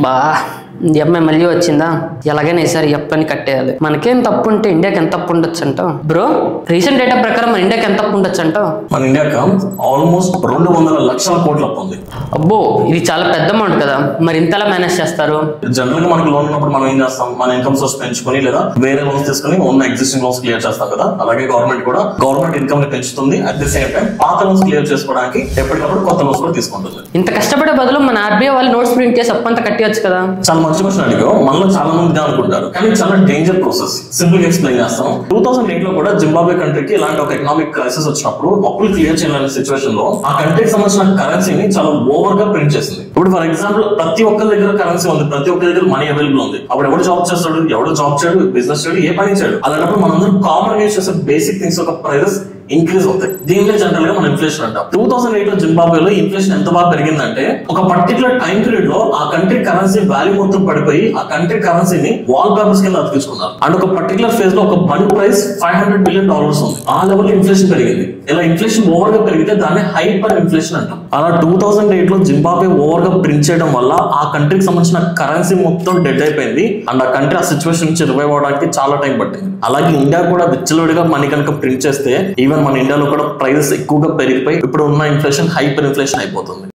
బా అమ్మాయి మళ్ళీ వచ్చిందా? ఎలాగైనా ఈసారి ఎప్పని కట్టేయాలి. మనకేం తప్పు ఉంటే ఇండియాకి ఎంత తప్పు ఉండొచ్చు అంటావు బ్రో? రీసెంట్ డేటా ప్రకారం మన ఇండియాకి ఎంత తప్పు ఉండొచ్చు అంటావు? మన ఇండియాకి ఆల్మోస్ట్ 200 లక్షల కోట్ల అప్పు ఉంది. అబ్బో, ఇది చాలా పెద్ద అమౌంట్ కదా, మరి ఇంతలా మేనేజ్ చేస్తారు? జనరల్ గా మనకి లోన్ ఉన్నప్పుడు మనం ఏం చేస్తాం, మన ఇన్కమ్ సోర్స్ పెంచుకొని లేదా వేరే లోన్స్ తీసుకుని ఉన్న ఎగ్జిస్టింగ్ లోన్స్ క్లియర్ చేస్తాం కదా. అలాగే గవర్నమెంట్ కూడా గవర్నమెంట్ ఇన్కమ్ ని పెంచుతుంది. అట్ ది సేమ్ టైం పాత లోన్స్ క్లియర్ చేసుకోవడానికి ఎప్పటికప్పుడు కొత్త లోన్స్ కూడా తీసుకుంటుంది. ఇంత కష్టపడే బదులు మన ఆర్బీఐ వాళ్ళు నోట్స్ ప్రింట్ చేసి అప్పు అంతా కట్టవచ్చు కదా. చాలా మంచి క్వశ్చన్ అడిగావు. మనలో చాలా మంది అనుకుంటారు, కానీ చాలా డేంజర్ ప్రాసెస్. సింపుల్ గా ఎక్స్ప్లెయిన్ చేస్తాం. 2008 లో కూడా జింబాబ్వే కంట్రీకి ఇలాంటి ఒక ఎకనామిక్ క్రైసిస్ వచ్చినప్పుడు అప్పులు క్లియర్ చేయాలనే సిచువేషన్ లో ఆ కంట్రీకి సంబంధించిన కరెన్సీని చాలా ఓవర్ గా ప్రింట్ చేసింది. ఇప్పుడు ఫర్ ఎగ్జాంపుల్ ప్రతి ఒక్కరి దగ్గర కరెన్సీ ఉంది, ప్రతి ఒక్కరి దగ్గర మనీ అవైలబుల్ ఉంది. అప్పుడు ఎవరు జాబ్ చేస్తాడు, ఎవడో జాబ్ చేయడు, బిజినెస్ చేయడు, ఏ పని చేయడు. అలాంటప్పుడు మనందరం కామన్ యూజ్ చేసే బేసిక్ థింగ్స్ ఒక ప్రైజెస్ ఇంక్రీజ్ అవుతాయి. దీనిలో జనరల్ గా మనం ఇన్ఫ్లేషన్ అంటాం. 2008 లో జింబాబ్వేలో ఇన్ఫ్లేషన్ ఎంత బాగా పెరిగిందంటే ఒక పర్టికులర్ టైం పీరియడ్ లో ఆ కంట్రీ కరెన్సీ వాల్యూ మొత్తం పడిపోయి ఆ కంట్రీ కరెన్సీని వాల్ పేపర్స్ కింద అతికించుకున్నారు. అండ్ ఒక పర్టికులర్ ఫేజ్ లో ఒక బండ్ ప్రైస్ $500 బిలియన్ ఉంది. ఆ లెవెల్ ఇన్ఫ్లేషన్ పెరిగింది. ఇలా ఇన్ఫ్లేషన్ ఓవర్ గా పెరిగితే దాన్ని హైపర్ ఇన్ఫ్లేషన్ అంటాం. అలా 2008 లో జింబాబ్వే ఓవర్ గా ప్రింట్ చేయడం వల్ల ఆ కంట్రీకి సంబంధించిన కరెన్సీ మొత్తం డెడ్ అయిపోయింది. అండ్ ఆ కంట్రీ ఆ సిచువేషన్ నుంచి రివైవ్ అవడానికి చాలా టైం పట్టింది. అలాగే ఇండియా కూడా విచ్చలవిడిగా మనీ కనుక ప్రింట్ చేస్తే ఈవెన్ మన ఇండియాలో కూడా ప్రైసెస్ ఎక్కువగా పెరిగిపోయి ఇప్పుడు ఉన్న ఇన్ఫ్లేషన్ హైపర్ ఇన్ఫ్లేషన్ అయిపోతుంది.